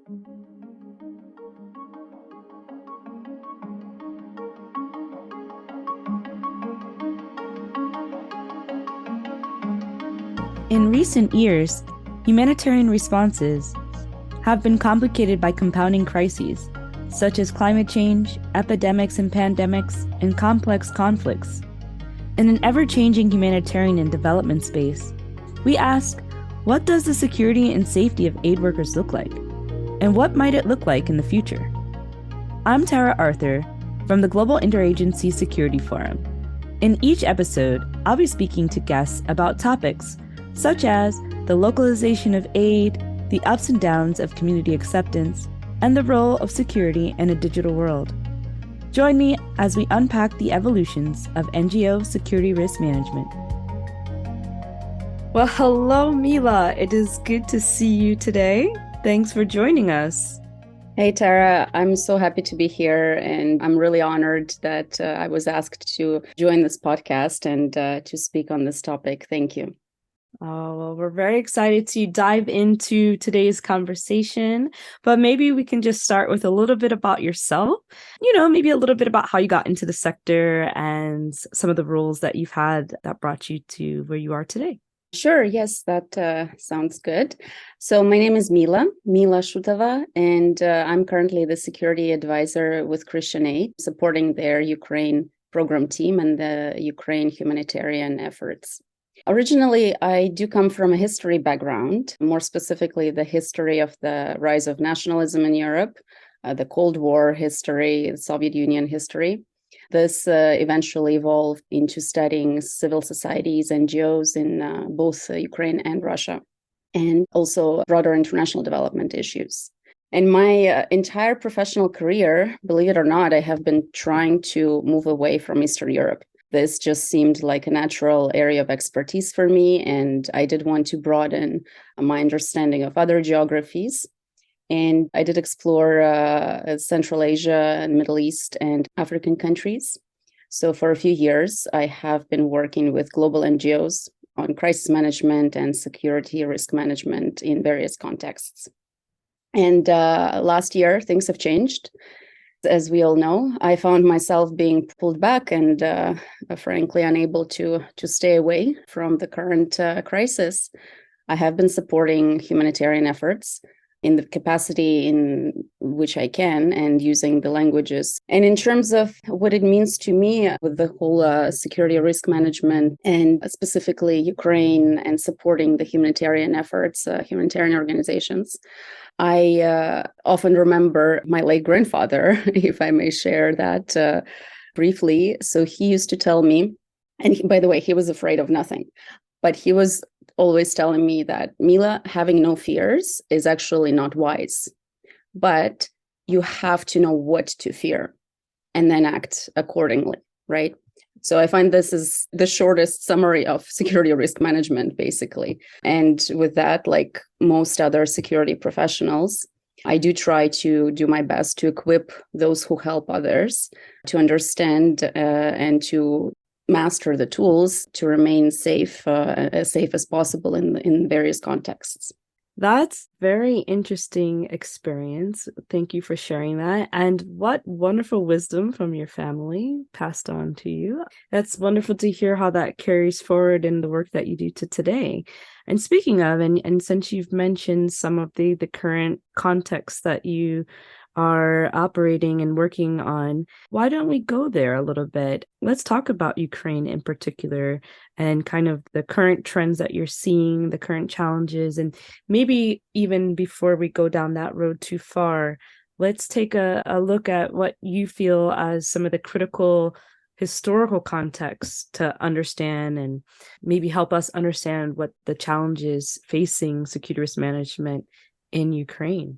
In recent years, humanitarian responses have been complicated by compounding crises, such as climate change, epidemics and pandemics, and complex conflicts. In an ever-changing humanitarian and development space, we ask, what does the security and safety of aid workers look like? And what might it look like in the future? I'm Tara Arthur from the Global Interagency Security Forum. In each episode, I'll be speaking to guests about topics such as the localization of aid, the ups and downs of community acceptance, and the role of security in a digital world. Join me as we unpack the evolutions of NGO security risk management. Well, hello, Mila. It is good to see you today. Thanks for joining us. Hey, Tara. I'm so happy to be here, and I'm really honored that I was asked to join this podcast and to speak on this topic. Thank you. Oh, well, we're very excited to dive into today's conversation, but maybe we can just start with a little bit about yourself, maybe a little bit about how you got into the sector and some of the roles that you've had that brought you to where you are today. Sure. Yes, that sounds good. So my name is Mila Shutova, and I'm currently the security advisor with Christian Aid, supporting their Ukraine program team and the Ukraine humanitarian efforts. Originally, I do come from a history background, more specifically the history of the rise of nationalism in Europe, the Cold War history, the Soviet Union history. This eventually evolved into studying civil societies, NGOs in both Ukraine and Russia, and also broader international development issues. In my entire professional career, believe it or not, I have been trying to move away from Eastern Europe. This just seemed like a natural area of expertise for me, and I did want to broaden my understanding of other geographies. And I did explore Central Asia and Middle East and African countries. So for a few years, I have been working with global NGOs on crisis management and security risk management in various contexts. And last year, things have changed. As we all know, I found myself being pulled back and frankly unable to stay away from the current crisis. I have been supporting humanitarian efforts in the capacity in which I can and using the languages. And in terms of what it means to me with the whole security risk management and specifically Ukraine and supporting the humanitarian efforts, humanitarian organizations, I often remember my late grandfather, if I may share that briefly. So he used to tell me, and by the way, he was afraid of nothing, but he was always telling me that, Mila, having no fears is actually not wise, but you have to know what to fear and then act accordingly, right? So I find this is the shortest summary of security risk management, basically. And with that, like most other security professionals, I do try to do my best to equip those who help others to understand and to master the tools to remain safe, as safe as possible in various contexts. That's very interesting experience. Thank you for sharing that. And what wonderful wisdom from your family passed on to you. That's wonderful to hear how that carries forward in the work that you do to today. And speaking of, and since you've mentioned some of the current context that you are operating and working on, why don't we go there a little bit? Let's talk about Ukraine in particular and kind of the current trends that you're seeing, the current challenges, and maybe even before we go down that road too far, let's take a look at what you feel as some of the critical historical context to understand and maybe help us understand what the challenges facing security risk management in Ukraine.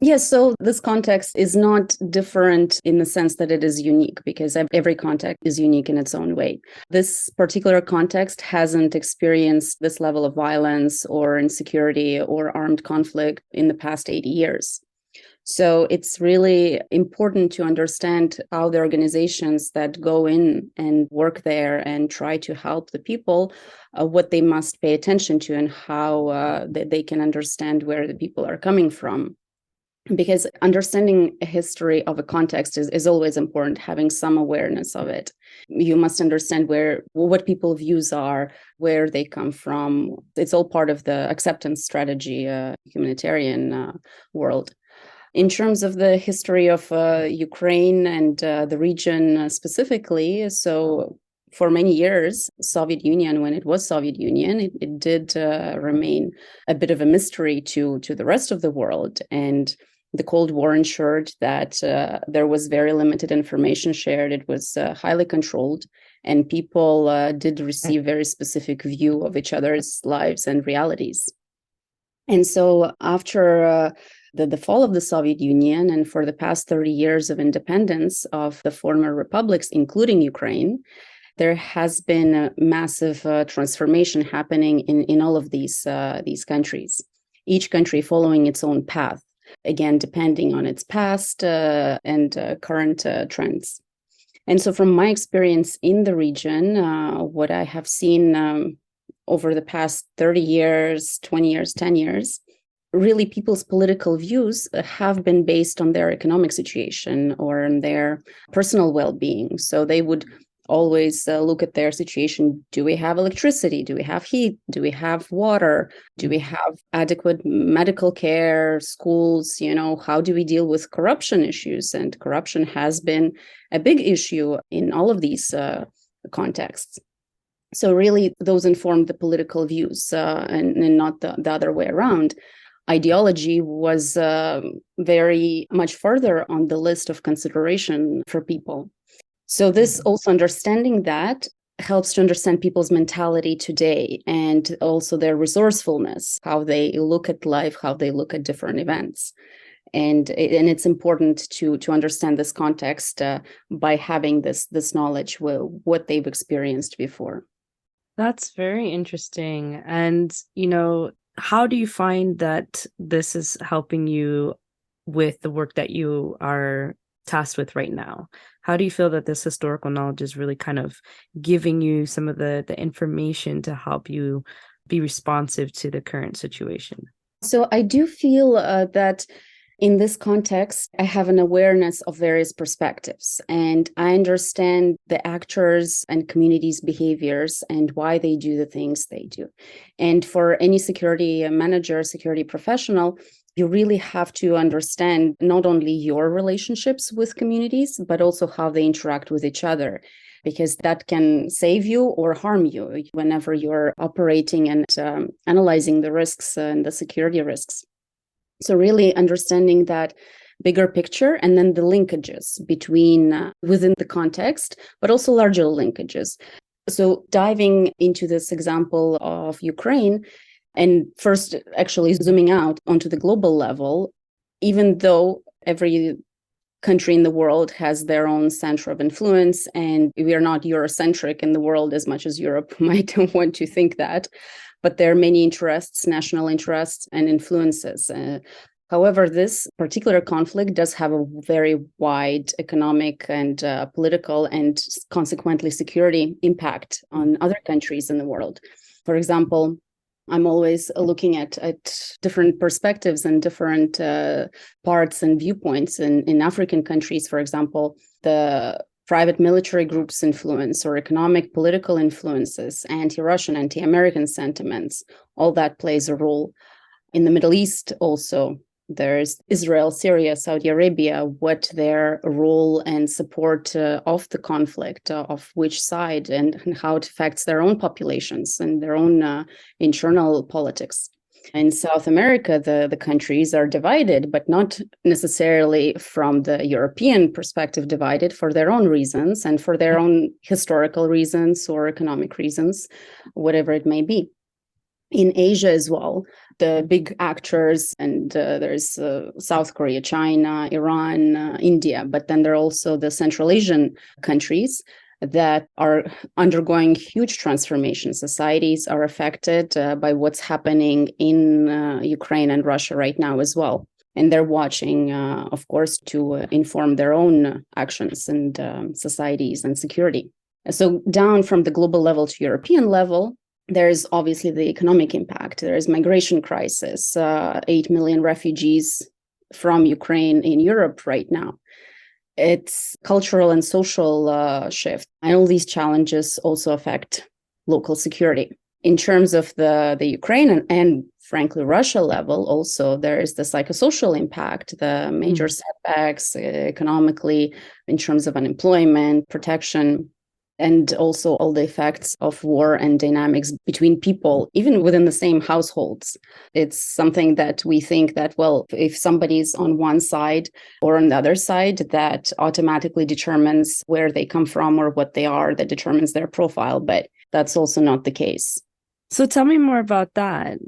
Yes, so this context is not different in the sense that it is unique because every context is unique in its own way. This particular context hasn't experienced this level of violence or insecurity or armed conflict in the past 80 years. So it's really important to understand how the organizations that go in and work there and try to help the people, what they must pay attention to and how they can understand where the people are coming from. because understanding a history of a context is always important, having some awareness of it. You must understand what people's views are, where they come from. It's all part of the acceptance strategy, humanitarian world. In terms of the history of Ukraine and the region specifically, so for many years, Soviet Union, when it was Soviet Union, it did remain a bit of a mystery to the rest of the world. And the Cold War ensured that there was very limited information shared. It was highly controlled, and people did receive very specific view of each other's lives and realities. And so after the fall of the Soviet Union, and for the past 30 years of independence of the former republics, including Ukraine, there has been a massive transformation happening in all of these countries, each country following its own path, again, depending on its past and current trends. And so from my experience in the region, what I have seen over the past 30 years, 20 years, 10 years, really people's political views have been based on their economic situation or on their personal well-being. So they would always look at their situation. Do we have electricity? Do we have heat? Do we have water? Do we have adequate medical care, schools? How do we deal with corruption issues? And corruption has been a big issue in all of these contexts. So really, those inform the political views and not the other way around. Ideology was very much further on the list of consideration for people. So this also understanding that helps to understand people's mentality today and also their resourcefulness, how they look at life, how they look at different events. And it's important to understand this context by having this knowledge, what they've experienced before. That's very interesting. And, how do you find that this is helping you with the work that you are tasked with right now? How do you feel that this historical knowledge is really kind of giving you some of the information to help you be responsive to the current situation? So I do feel that in this context, I have an awareness of various perspectives, and I understand the actors and communities' behaviors and why they do the things they do. And for any security manager, security professional, you really have to understand not only your relationships with communities, but also how they interact with each other, because that can save you or harm you whenever you're operating and analyzing the risks and the security risks. So really understanding that bigger picture and then the linkages between within the context, but also larger linkages. So diving into this example of Ukraine, and first actually zooming out onto the global level, even though every country in the world has their own center of influence, and we are not Eurocentric in the world as much as Europe might want to think that, but there are many interests, national interests and influences. However, this particular conflict does have a very wide economic and political and consequently security impact on other countries in the world. For example, I'm always looking at different perspectives and different parts and viewpoints. In African countries, for example, the private military groups' influence or economic political influences, anti-Russian, anti-American sentiments, all that plays a role. In the Middle East also, there's Israel, Syria, Saudi Arabia, what their role and support of the conflict, of which side, and how it affects their own populations and their own internal politics. In South America, the countries are divided, but not necessarily from the European perspective divided, for their own reasons and for their own historical reasons or economic reasons, whatever it may be. In Asia as well, the big actors, and there's South Korea, China, Iran, India, but then there are also the Central Asian countries that are undergoing huge transformation. Societies are affected by what's happening in Ukraine and Russia right now as well. And they're watching, of course, to inform their own actions and societies and security. So down from the global level to European level, there's obviously the economic impact. There is migration crisis, 8 million refugees from Ukraine in Europe right now. It's cultural and social shift. And all these challenges also affect local security. In terms of the Ukraine and frankly, Russia level, also, there is the psychosocial impact, the major setbacks economically in terms of unemployment, protection, and also all the effects of war and dynamics between people, even within the same households. It's something that we think that, well, if somebody's on one side or on the other side, that automatically determines where they come from or what they are, that determines their profile. But that's also not the case. So tell me more about that.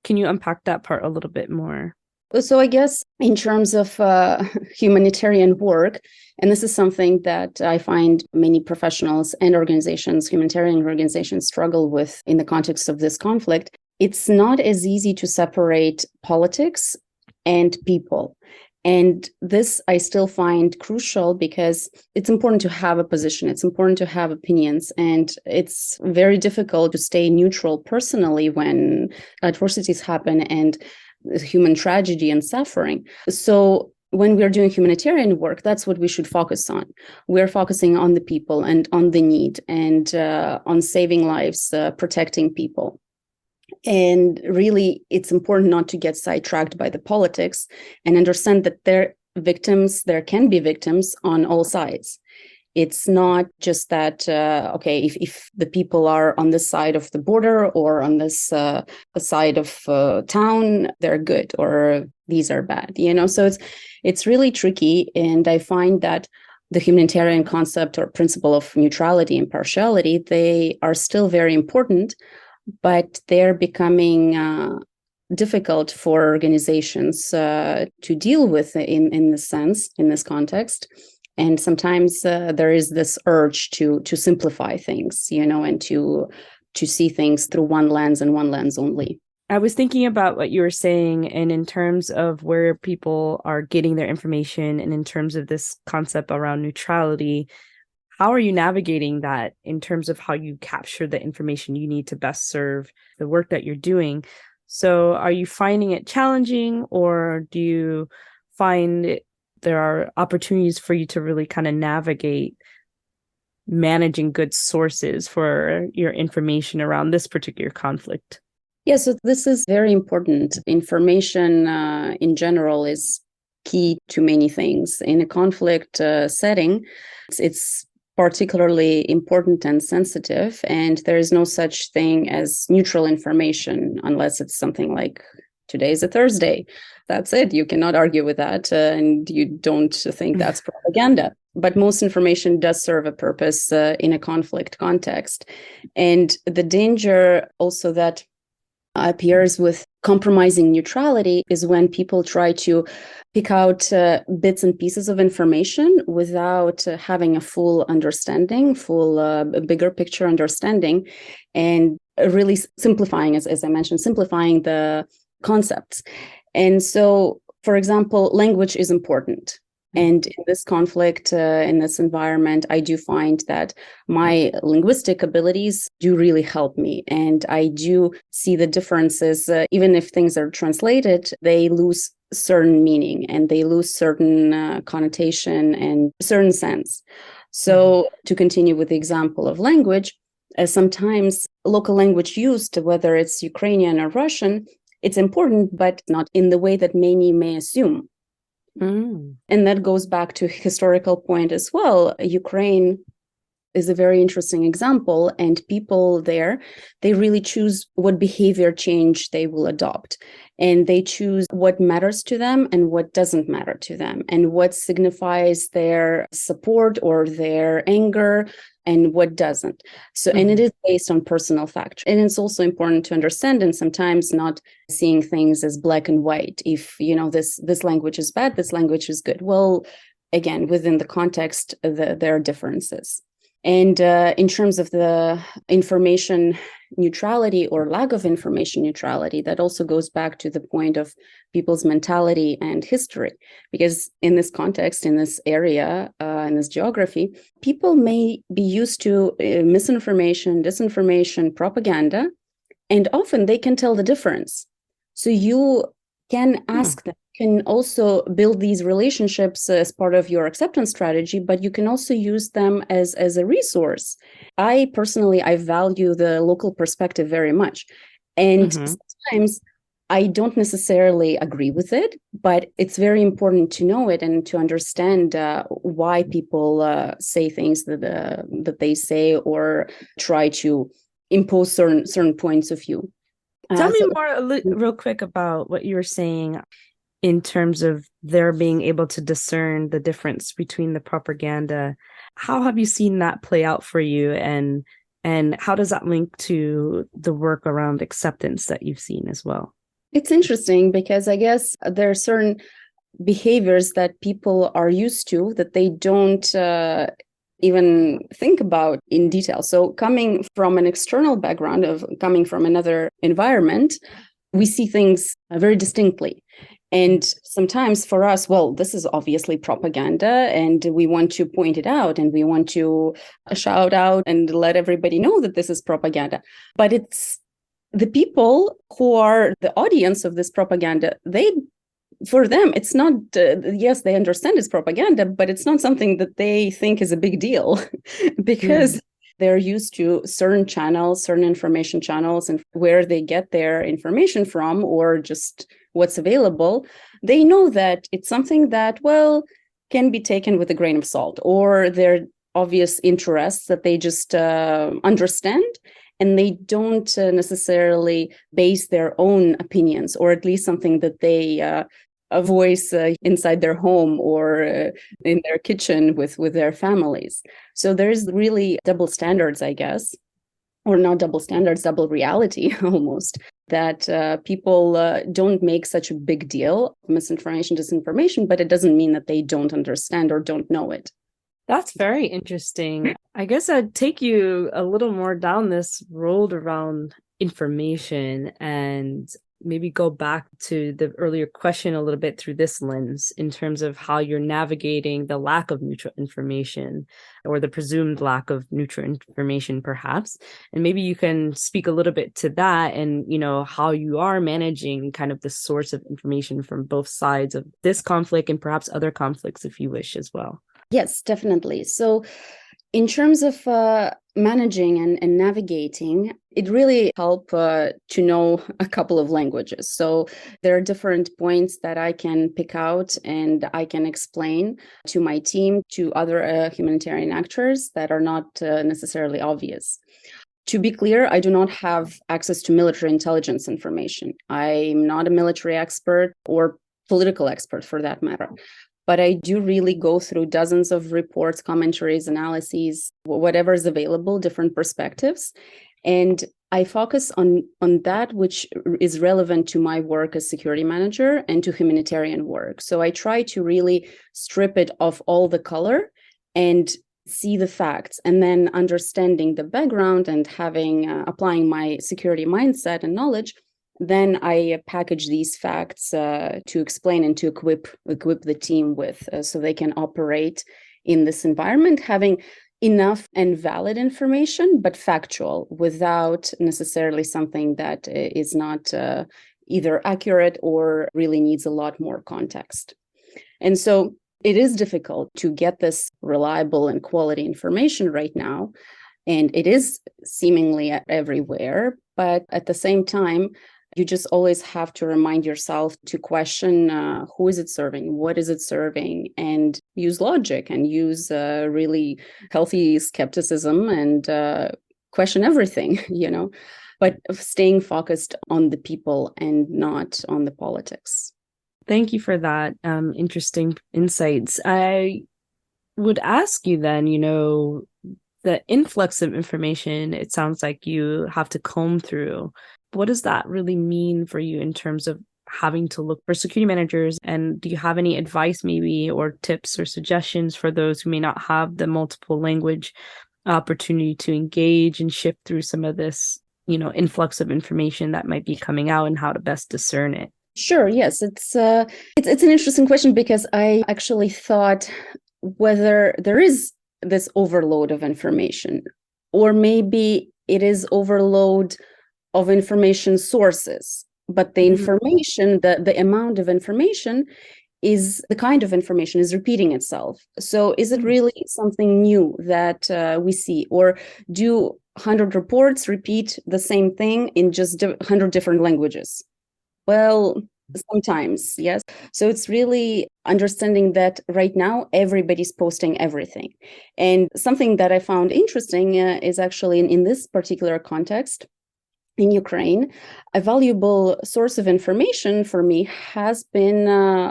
Can you unpack that part a little bit more? So I guess in terms of humanitarian work, and this is something that I find many professionals and organizations, humanitarian organizations, struggle with in the context of this conflict, it's not as easy to separate politics and people. And this I still find crucial because it's important to have a position. It's important to have opinions. And it's very difficult to stay neutral personally when atrocities happen and human tragedy and suffering. So when we're doing humanitarian work, that's what we should focus on. We're focusing on the people and on the need and on saving lives, protecting people. And really, it's important not to get sidetracked by the politics and understand that there can be victims on all sides. It's not just that, if the people are on this side of the border or on this side of town, they're good or these are bad, So it's really tricky. And I find that the humanitarian concept or principle of neutrality and partiality, they are still very important, but they're becoming difficult for organizations to deal with in this context. And sometimes there is this urge to simplify things, and to see things through one lens and one lens only. I was thinking about what you were saying, and in terms of where people are getting their information, and in terms of this concept around neutrality, how are you navigating that in terms of how you capture the information you need to best serve the work that you're doing? So are you finding it challenging, or do you find there are opportunities for you to really kind of navigate managing good sources for your information around this particular conflict? Yeah, so this is very important. Information in general is key to many things. In a conflict setting, it's particularly important and sensitive, and there is no such thing as neutral information unless it's something like today's a Thursday. That's it. You cannot argue with that, and you don't think that's propaganda. But most information does serve a purpose in a conflict context. And the danger also that appears with compromising neutrality is when people try to pick out bits and pieces of information without having a full understanding, bigger picture understanding, and really simplifying, as I mentioned, simplifying the concepts. And so, for example, language is important. And in this conflict, in this environment, I do find that my linguistic abilities do really help me. And I do see the differences. Even if things are translated, they lose certain meaning and they lose certain connotation and certain sense. So to continue with the example of language, sometimes local language used, whether it's Ukrainian or Russian, it's important, but not in the way that many may assume. And that goes back to a historical point as well. Ukraine is a very interesting example, and people there, they really choose what behavior change they will adopt. And they choose what matters to them and what doesn't matter to them, and what signifies their support or their anger and what doesn't. So, and it is based on personal factors. And it's also important to understand, and sometimes not seeing things as black and white. If, this language is bad, this language is good. Well, again, within the context, there are differences. And in terms of the information neutrality or lack of information neutrality, that also goes back to the point of people's mentality and history. Because in this context, in this area, in this geography, people may be used to misinformation, disinformation, propaganda, and often they can tell the difference. So you can ask them can also build these relationships as part of your acceptance strategy, but you can also use them as a resource. I personally, I value the local perspective very much. And sometimes I don't necessarily agree with it, but it's very important to know it and to understand why people say things that they say or try to impose certain points of view. Tell me more real quick about what you were saying in terms of their being able to discern the difference between the propaganda. How have you seen that play out for you, and how does that link to the work around acceptance that you've seen as well? It's interesting because I guess there are certain behaviors that people are used to that they don't even think about in detail. So coming from an external background of coming from another environment, we see things very distinctly. And sometimes for us, well, this is obviously propaganda, and we want to point it out and we want to shout out and let everybody know that this is propaganda. But it's the people who are the audience of this propaganda, for them, it's not, yes, they understand it's propaganda, but it's not something that they think is a big deal because they're used to certain channels, certain information channels, and where they get their information from or just what's available. They know that it's something that, well, can be taken with a grain of salt, or their obvious interests that they just understand. And they don't necessarily base their own opinions, or at least something that they voice inside their home or in their kitchen with their families. So there's really double standards, I guess, or not double standards, double reality almost, that people don't make such a big deal of misinformation, disinformation, but it doesn't mean that they don't understand or don't know it. That's very interesting. I guess I'd take you a little more down this road around information and maybe go back to the earlier question a little bit through this lens in terms of how you're navigating the lack of neutral information or the presumed lack of neutral information, perhaps. And maybe you can speak a little bit to that and, you know, how you are managing kind of the source of information from both sides of this conflict and perhaps other conflicts, if you wish, as well. Yes, definitely. So in terms of managing and navigating, it really helps to know a couple of languages. So there are different points that I can pick out and I can explain to my team, to other humanitarian actors that are not necessarily obvious. To be clear, I do not have access to military intelligence information. I'm not a military expert or political expert for that matter. But I do really go through dozens of reports, commentaries, analyses, whatever is available, different perspectives. And I focus on that which is relevant to my work as security manager and to humanitarian work. So I try to really strip it of all the color and see the facts, and then understanding the background and applying my security mindset and knowledge. Then I package these facts to explain and to equip the team with so they can operate in this environment, having enough and valid information, but factual, without necessarily something that is not either accurate or really needs a lot more context. And so it is difficult to get this reliable and quality information right now. And it is seemingly everywhere. But at the same time, you just always have to remind yourself to question who is it serving, what is it serving, and use logic and use really healthy skepticism and question everything, you know, but staying focused on the people and not on the politics. Thank you for that interesting insights. I would ask you then, you know, the influx of information, it sounds like you have to comb through. What does that really mean for you in terms of having to look for security managers? And do you have any advice maybe or tips or suggestions for those who may not have the multiple language opportunity to engage and shift through some of this, you know, influx of information that might be coming out and how to best discern it? Sure. Yes, it's an interesting question because I actually thought whether there is this overload of information, or maybe it is overload of information sources. but the information, the amount of information is the kind of information is repeating itself. So is it really something new that we see, or do 100 reports repeat the same thing in just 100 different languages? Well, sometimes, yes. So it's really understanding that right now everybody's posting everything. And something that I found interesting is actually in this particular context, in Ukraine, a valuable source of information for me has been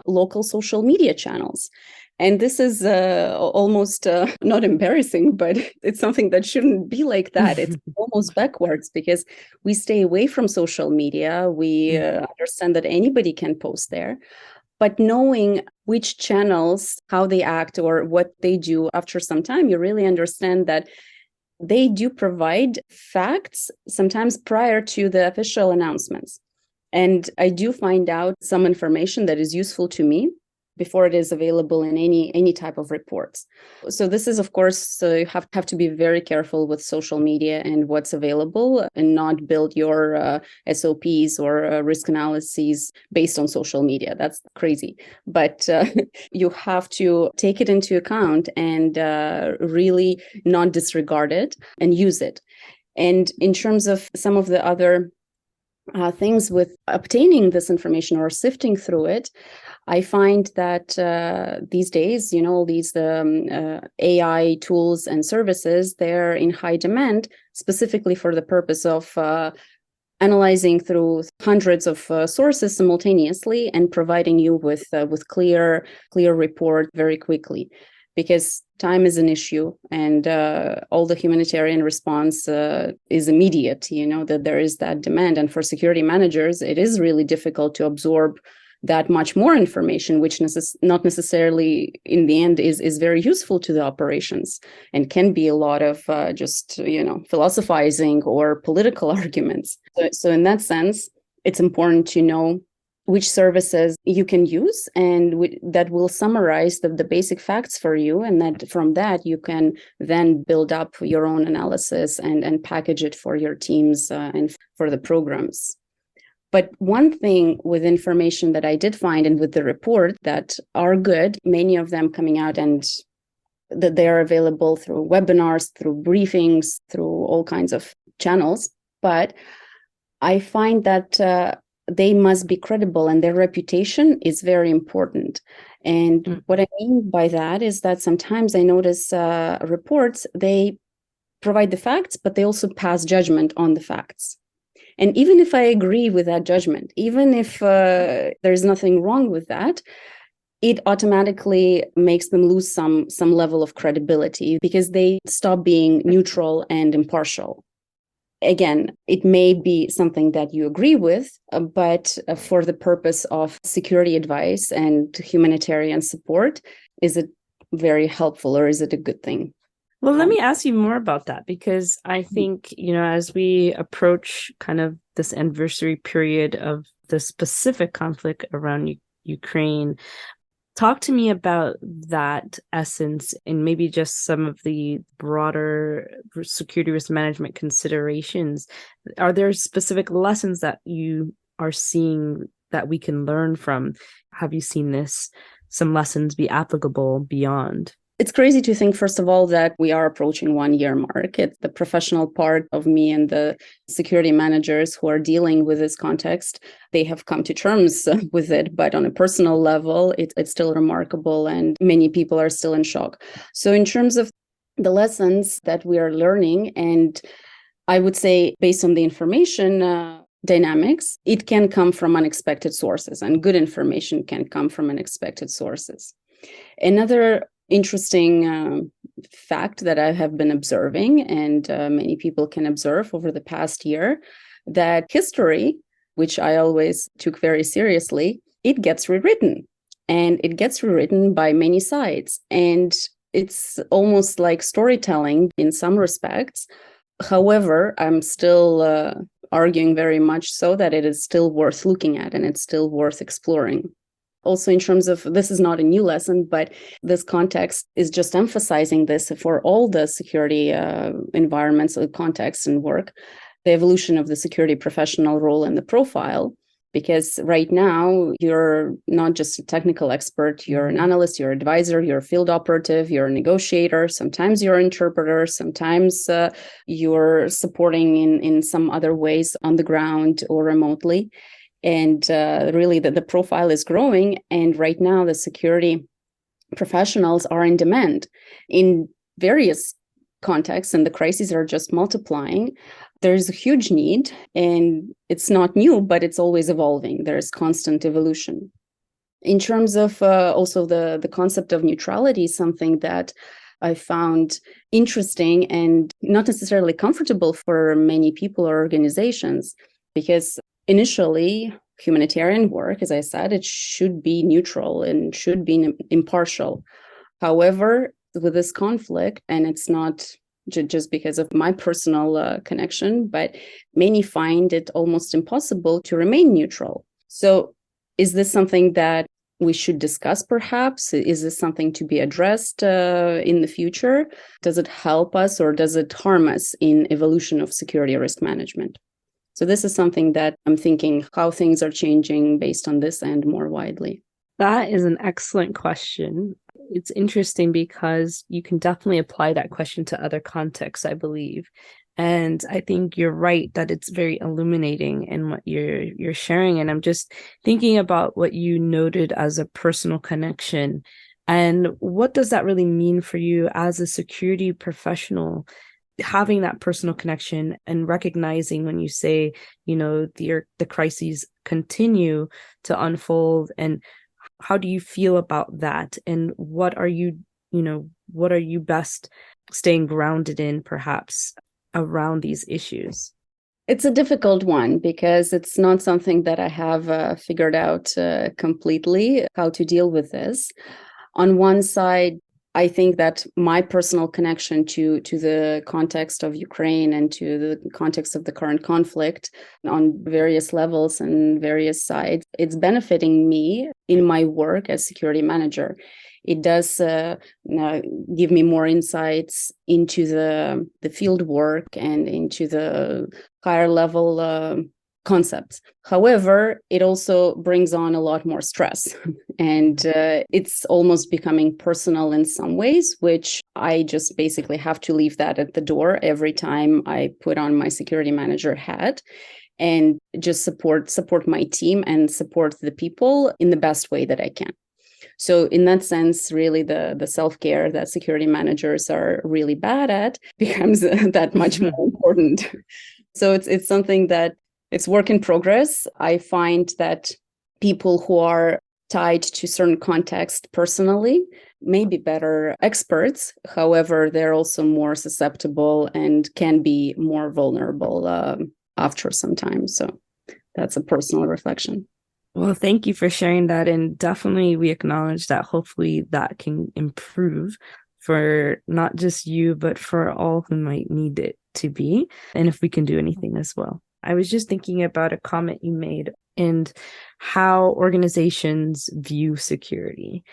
local social media channels. And this is almost not embarrassing, but it's something that shouldn't be like that. It's almost backwards, because we stay away from social media. We understand that anybody can post there. But knowing which channels, how they act, or what they do, after some time, you really understand that they do provide facts sometimes prior to the official announcements. And I do find out some information that is useful to me before it is available in any type of reports. So this is, of course, you have to be very careful with social media and what's available, and not build your SOPs or risk analyses based on social media. That's crazy. But you have to take it into account and really not disregard it and use it. And in terms of some of the other things with obtaining this information or sifting through it, I find that these days, these AI tools and services, they're in high demand, specifically for the purpose of analyzing through hundreds of sources simultaneously and providing you with clear report very quickly. Because time is an issue, and all the humanitarian response is immediate, that there is that demand. And for security managers, it is really difficult to absorb that much more information, which not necessarily in the end is very useful to the operations, and can be a lot of just philosophizing or political arguments. So in that sense, it's important to know which services you can use, and that will summarize the basic facts for you, and that from that you can then build up your own analysis and package it for your teams and for the programs. But one thing with information that I did find, and with the report, that are good, many of them coming out, and that they are available through webinars, through briefings, through all kinds of channels. But I find that they must be credible, and their reputation is very important. And what I mean by that is that sometimes I notice reports, they provide the facts, but they also pass judgment on the facts. And even if I agree with that judgment, even if there's nothing wrong with that, it automatically makes them lose some level of credibility, because they stop being neutral and impartial. Again, it may be something that you agree with, but for the purpose of security advice and humanitarian support, is it very helpful, or is it a good thing? Well, let me ask you more about that, because I think, as we approach kind of this anniversary period of the specific conflict around Ukraine, talk to me about that essence, and maybe just some of the broader security risk management considerations. Are there specific lessons that you are seeing that we can learn from? Have you seen some lessons be applicable beyond? It's crazy to think, first of all, that we are approaching 1 year mark. It's the professional part of me and the security managers who are dealing with this context. They have come to terms with it, but on a personal level, it's still remarkable, and many people are still in shock. So in terms of the lessons that we are learning, and I would say based on the information dynamics, it can come from unexpected sources, and good information can come from unexpected sources. Another interesting fact that I have been observing, and many people can observe over the past year, that history, which I always took very seriously, it gets rewritten, and it gets rewritten by many sides. And it's almost like storytelling in some respects. However, I'm still arguing very much so that it is still worth looking at, and it's still worth exploring. Also, in terms of, this is not a new lesson, but this context is just emphasizing this for all the security environments, context and work, the evolution of the security professional role and the profile. Because right now, you're not just a technical expert, you're an analyst, you're an advisor, you're a field operative, you're a negotiator, sometimes you're an interpreter, sometimes you're supporting in some other ways on the ground or remotely. And really, the profile is growing. And right now, the security professionals are in demand in various contexts, and the crises are just multiplying. There's a huge need, and it's not new, but it's always evolving. There's constant evolution. In terms of also the concept of neutrality, something that I found interesting and not necessarily comfortable for many people or organizations, because initially, humanitarian work, as I said, it should be neutral and should be impartial. However, with this conflict, and it's not just because of my personal connection, but many find it almost impossible to remain neutral. So is this something that we should discuss, perhaps? Is this something to be addressed in the future? Does it help us or does it harm us in evolution of security risk management? So this is something that I'm thinking how things are changing based on this and more widely. That is an excellent question. It's interesting because you can definitely apply that question to other contexts, I believe. And I think you're right that it's very illuminating in what you're sharing. And I'm just thinking about what you noted as a personal connection. And what does that really mean for you as a security professional? Having that personal connection and recognizing when you say, the crises continue to unfold, and how do you feel about that? And what are you best staying grounded in, perhaps, around these issues? It's a difficult one because it's not something that I have figured out completely how to deal with this. On one side, I think that my personal connection to the context of Ukraine and to the context of the current conflict on various levels and various sides, it's benefiting me in my work as security manager. It does give me more insights into the field work and into the higher level concepts. However, it also brings on a lot more stress, and it's almost becoming personal in some ways, which I just basically have to leave that at the door every time I put on my security manager hat and just support my team and support the people in the best way that I can. So in that sense, really the self-care that security managers are really bad at becomes that much more important. So it's something that it's work in progress. I find that people who are tied to certain context personally may be better experts. However, they're also more susceptible and can be more vulnerable after some time. So that's a personal reflection. Well, thank you for sharing that. And definitely we acknowledge that hopefully that can improve for not just you, but for all who might need it to be. And if we can do anything as well. I was just thinking about a comment you made and how organizations view security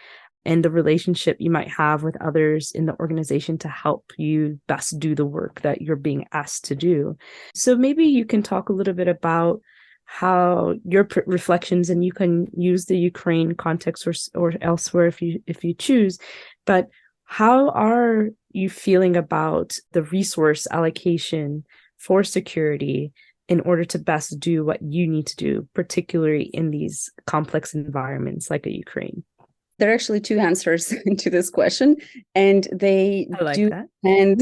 and the relationship you might have with others in the organization to help you best do the work that you're being asked to do. So maybe you can talk a little bit about how your reflections, and you can use the Ukraine context or elsewhere if you choose, but how are you feeling about the resource allocation for security in order to best do what you need to do, particularly in these complex environments like a Ukraine? There are actually two answers to this question, and they do. That. And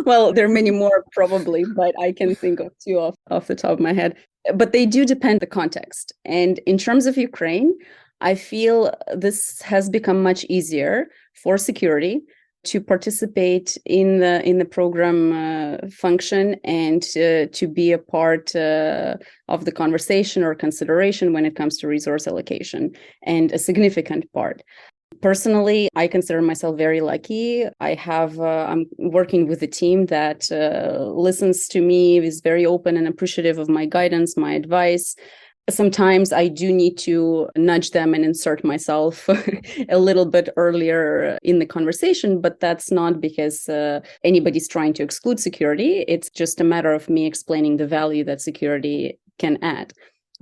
well, there are many more probably, but I can think of two off the top of my head. But they do depend on the context. And in terms of Ukraine, I feel this has become much easier for security to participate in the program function and to be a part of the conversation or consideration when it comes to resource allocation, and a significant part. Personally, I consider myself very lucky. I'm working with a team that listens to me, is very open and appreciative of my guidance, my advice. Sometimes I do need to nudge them and insert myself a little bit earlier in the conversation, but that's not because anybody's trying to exclude security. It's just a matter of me explaining the value that security can add.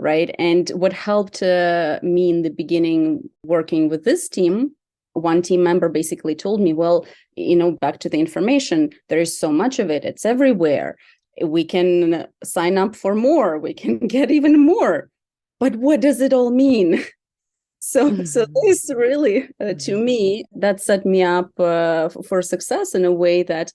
right? And what helped me in the beginning working with this team, one team member basically told me, well, back to the information, there is so much of it. It's everywhere. We can sign up for more. We can get even more. But what does it all mean? So this really, to me, that set me up for success in a way that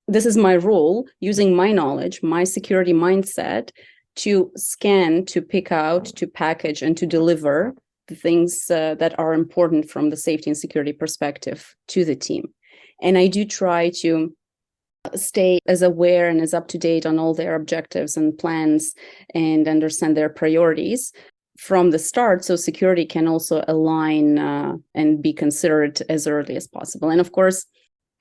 this is my role, using my knowledge, my security mindset to scan, to pick out, to package, and to deliver the things that are important from the safety and security perspective to the team. And I do try to stay as aware and as up to date on all their objectives and plans and understand their priorities from the start, so security can also align and be considered as early as possible. And of course,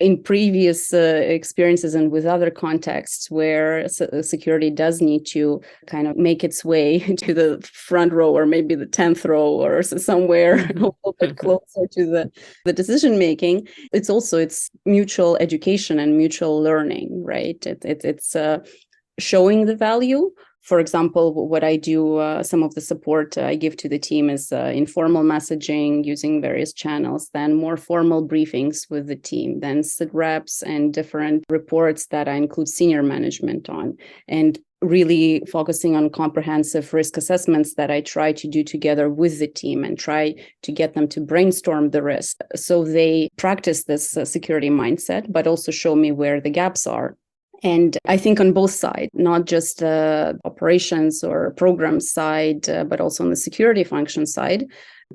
in previous experiences and with other contexts where security does need to kind of make its way to the front row or maybe the 10th row or somewhere a little bit closer to the decision making, it's mutual education and mutual learning, right? It's showing the value. For example, what I do, some of the support I give to the team is informal messaging using various channels, then more formal briefings with the team, then sit reps and different reports that I include senior management on, and really focusing on comprehensive risk assessments that I try to do together with the team and try to get them to brainstorm the risk. So they practice this security mindset, but also show me where the gaps are. And I think on both sides, not just operations or program side, but also on the security function side,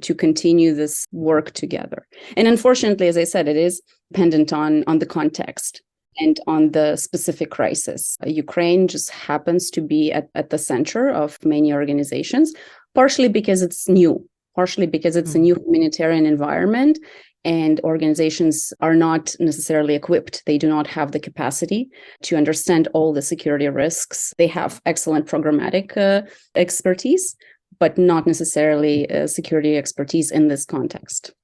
to continue this work together. And unfortunately, as I said, it is dependent on the context and on the specific crisis. Ukraine just happens to be at the center of many organizations, partially because it's new, partially because it's a new humanitarian environment. And organizations are not necessarily equipped. They do not have the capacity to understand all the security risks. They have excellent programmatic expertise, but not necessarily security expertise in this context.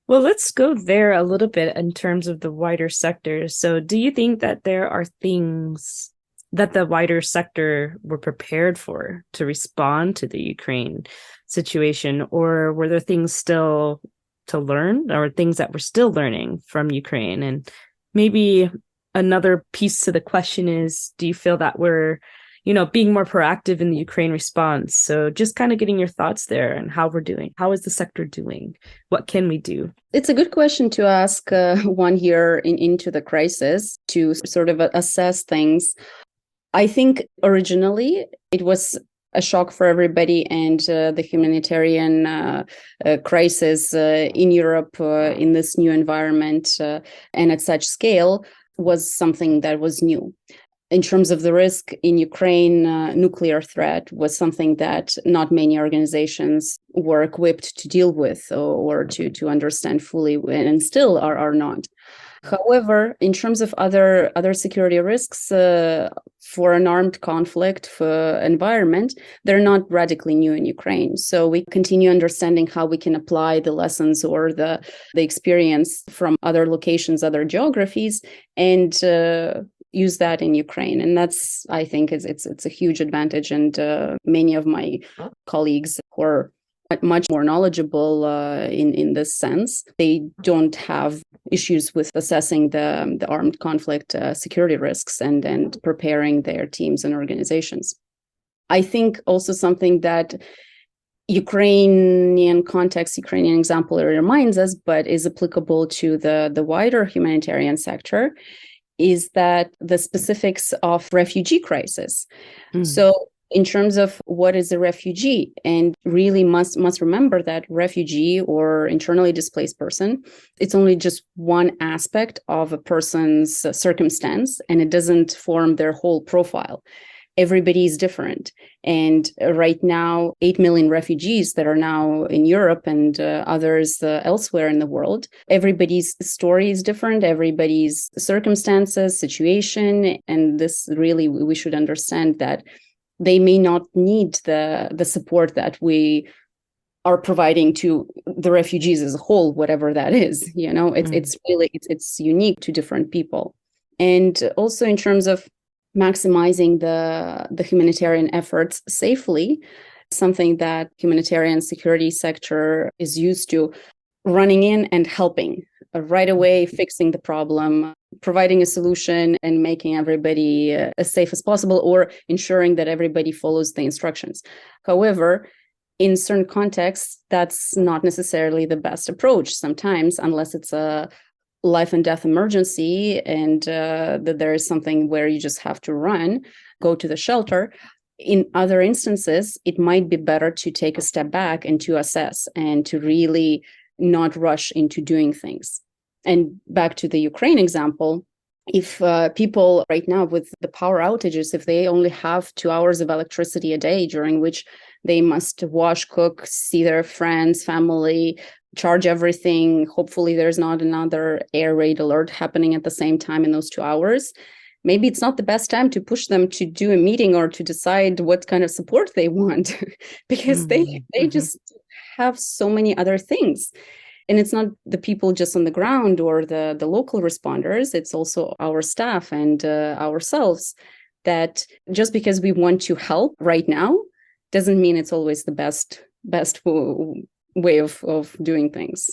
Well, let's go there a little bit in terms of the wider sector. So do you think that there are things that the wider sector were prepared for to respond to the Ukraine situation, or were there things still to learn, or things that we're still learning from Ukraine? And maybe another piece to the question is, do you feel that we're, being more proactive in the Ukraine response? So just kind of getting your thoughts there and how we're doing. How is the sector doing? What can we do? It's a good question to ask 1 year into the crisis to sort of assess things. I think originally it was a shock for everybody, and the humanitarian crisis in Europe in this new environment and at such scale was something that was new. In terms of the risk in Ukraine, nuclear threat was something that not many organizations were equipped to deal with or to understand fully, and still are not. However, in terms of other security risks for an armed conflict environment, they're not radically new in Ukraine. So we continue understanding how we can apply the lessons or the experience from other locations, other geographies, and use that in Ukraine. And that's, I think, it's a huge advantage. And many of my colleagues who are much more knowledgeable in this sense, they don't have issues with assessing the armed conflict security risks and preparing their teams and organizations. I think also something that Ukrainian context, Ukrainian example reminds us, but is applicable to the wider humanitarian sector, is that the specifics of refugee crisis. So in terms of what is a refugee, and really must remember that refugee or internally displaced person, it's only just one aspect of a person's circumstance, and it doesn't form their whole profile. Everybody is different. And right now, 8 million refugees that are now in Europe and others elsewhere in the world, everybody's story is different, everybody's circumstances, situation, and this really, we should understand that they may not need the support that we are providing to the refugees as a whole, whatever that is. It's really it's unique to different people. And also in terms of maximizing the humanitarian efforts safely, something that humanitarian security sector is used to, running in and helping right away, fixing the problem, providing a solution and making everybody as safe as possible, or ensuring that everybody follows the instructions. However, in certain contexts, that's not necessarily the best approach sometimes, unless it's a life and death emergency and that there is something where you just have to run, go to the shelter. In other instances, it might be better to take a step back and to assess and to really not rush into doing things. And back to the Ukraine example, if people right now with the power outages, if they only have 2 hours of electricity a day during which they must wash, cook, see their friends, family, charge everything, hopefully there's not another air raid alert happening at the same time in those 2 hours, maybe it's not the best time to push them to do a meeting or to decide what kind of support they want because they just have so many other things. And it's not the people just on the ground or the local responders, it's also our staff and ourselves, that just because we want to help right now doesn't mean it's always the best way of doing things.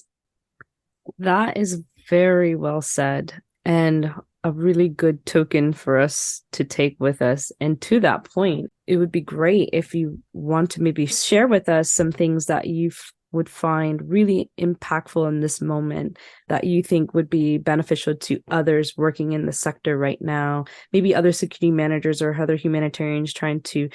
That is very well said, and a really good token for us to take with us. And to that point, it would be great if you want to maybe share with us some things that you would find really impactful in this moment that you think would be beneficial to others working in the sector right now, maybe other security managers or other humanitarians trying to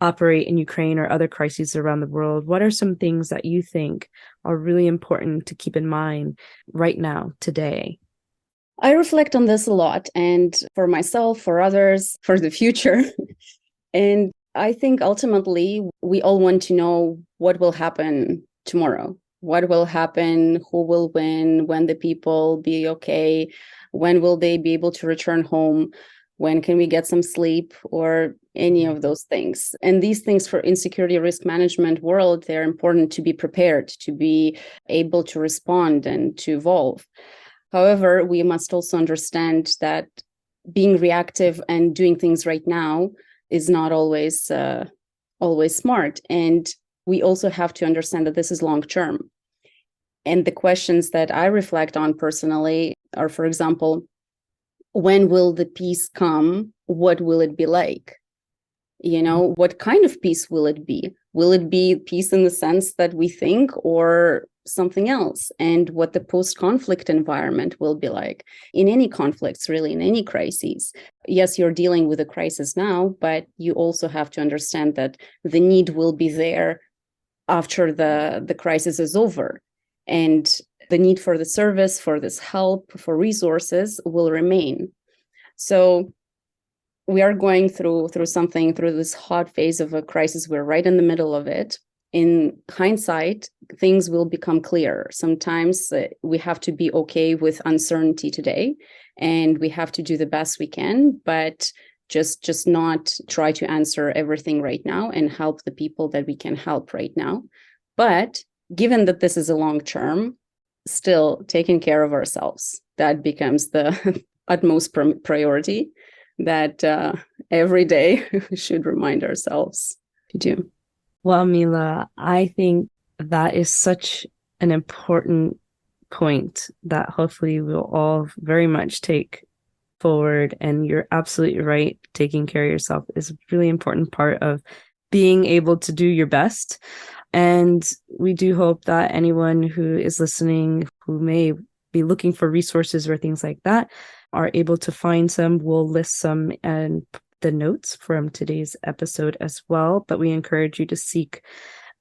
operate in Ukraine or other crises around the world. What are some things that you think are really important to keep in mind right now, today? I reflect on this a lot, and for myself, for others, for the future. And I think ultimately we all want to know what will happen tomorrow. What will happen? Who will win? When the people be okay? When will they be able to return home? When can we get some sleep, or any of those things? And these things for insecurity risk management world, they're important to be prepared, to be able to respond and to evolve. However, we must also understand that being reactive and doing things right now is not always smart. And we also have to understand that this is long term. And the questions that I reflect on personally are, for example, when will the peace come? What will it be like? What kind of peace will it be? Will it be peace in the sense that we think, or something else? And what the post-conflict environment will be like in any conflicts, really, in any crises. Yes, you're dealing with a crisis now, but you also have to understand that the need will be there after the crisis is over. And the need for the service, for this help, for resources will remain. So we are going through this hot phase of a crisis. We're right in the middle of it. In hindsight, things will become clearer. Sometimes we have to be okay with uncertainty today, and we have to do the best we can, but just not try to answer everything right now and help the people that we can help right now. But given that this is a long term, still taking care of ourselves, that becomes the utmost priority that every day we should remind ourselves to do. Well, Mila, I think that is such an important point that hopefully we'll all very much take forward. And you're absolutely right. Taking care of yourself is a really important part of being able to do your best. And we do hope that anyone who is listening, who may be looking for resources or things like that, are able to find some. We'll list some and the notes from today's episode as well. But we encourage you to seek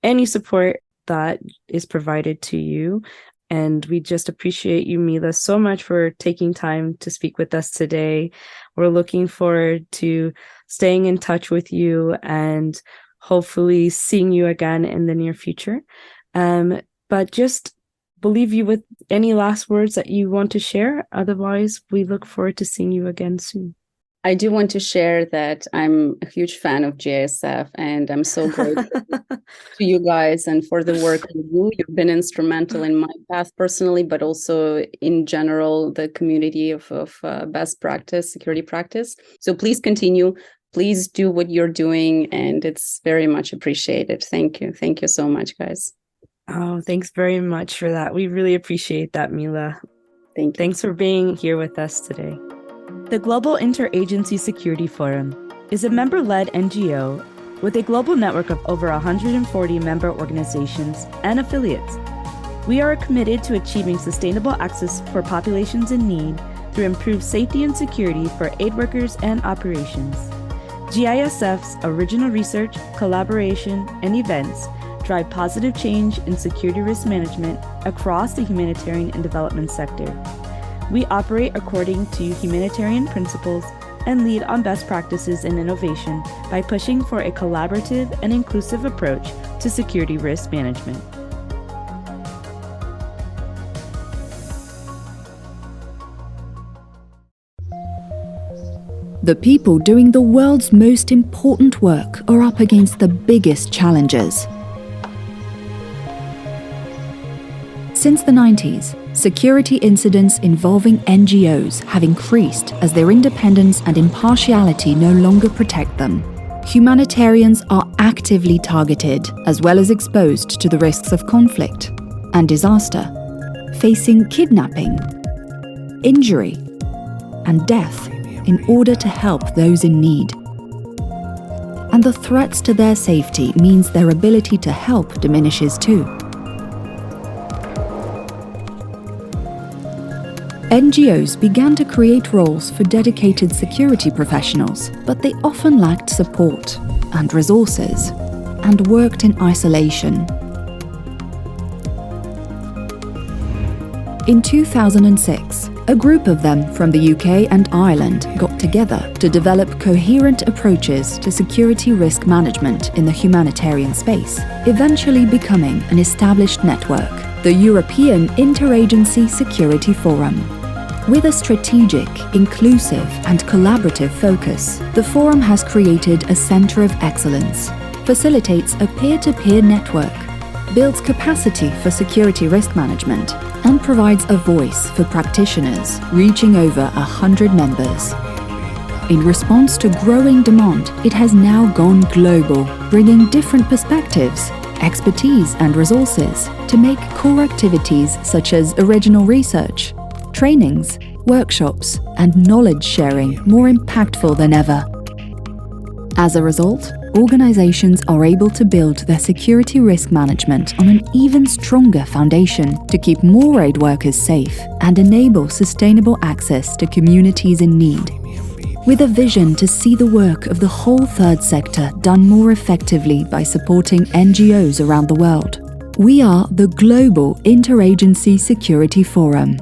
any support that is provided to you. And we just appreciate you, Mila, so much for taking time to speak with us today. We're looking forward to staying in touch with you and hopefully seeing you again in the near future. But just leave you with any last words that you want to share. Otherwise, we look forward to seeing you again soon. I do want to share that I'm a huge fan of GISF, and I'm so grateful to you guys and for the work you do. You've been instrumental in my path personally, but also in general, the community of best practice, security practice. So please continue. please do what you're doing, and it's very much appreciated. Thank you. Thank you so much, guys. Oh, thanks very much for that. We really appreciate that, Mila. Thank you. Thanks for being here with us today. The Global Interagency Security Forum is a member-led NGO with a global network of over 140 member organizations and affiliates. We are committed to achieving sustainable access for populations in need through improved safety and security for aid workers and operations. GISF's original research, collaboration, and events drive positive change in security risk management across the humanitarian and development sector. We operate according to humanitarian principles and lead on best practices and innovation by pushing for a collaborative and inclusive approach to security risk management. The people doing the world's most important work are up against the biggest challenges. Since the 90s, security incidents involving NGOs have increased as their independence and impartiality no longer protect them. Humanitarians are actively targeted, as well as exposed to the risks of conflict and disaster, facing kidnapping, injury, and death in order to help those in need. And the threats to their safety means their ability to help diminishes too. NGOs began to create roles for dedicated security professionals, but they often lacked support and resources, and worked in isolation. In 2006, a group of them from the UK and Ireland got together to develop coherent approaches to security risk management in the humanitarian space, eventually becoming an established network, the European Interagency Security Forum. With a strategic, inclusive, and collaborative focus, the forum has created a center of excellence, facilitates a peer-to-peer network, builds capacity for security risk management, and provides a voice for practitioners reaching over 100 members. In response to growing demand, it has now gone global, bringing different perspectives, expertise, and resources to make core activities such as original research, trainings, workshops, and knowledge sharing more impactful than ever. As a result, organizations are able to build their security risk management on an even stronger foundation to keep more aid workers safe and enable sustainable access to communities in need. With a vision to see the work of the whole third sector done more effectively by supporting NGOs around the world, we are the Global Interagency Security Forum.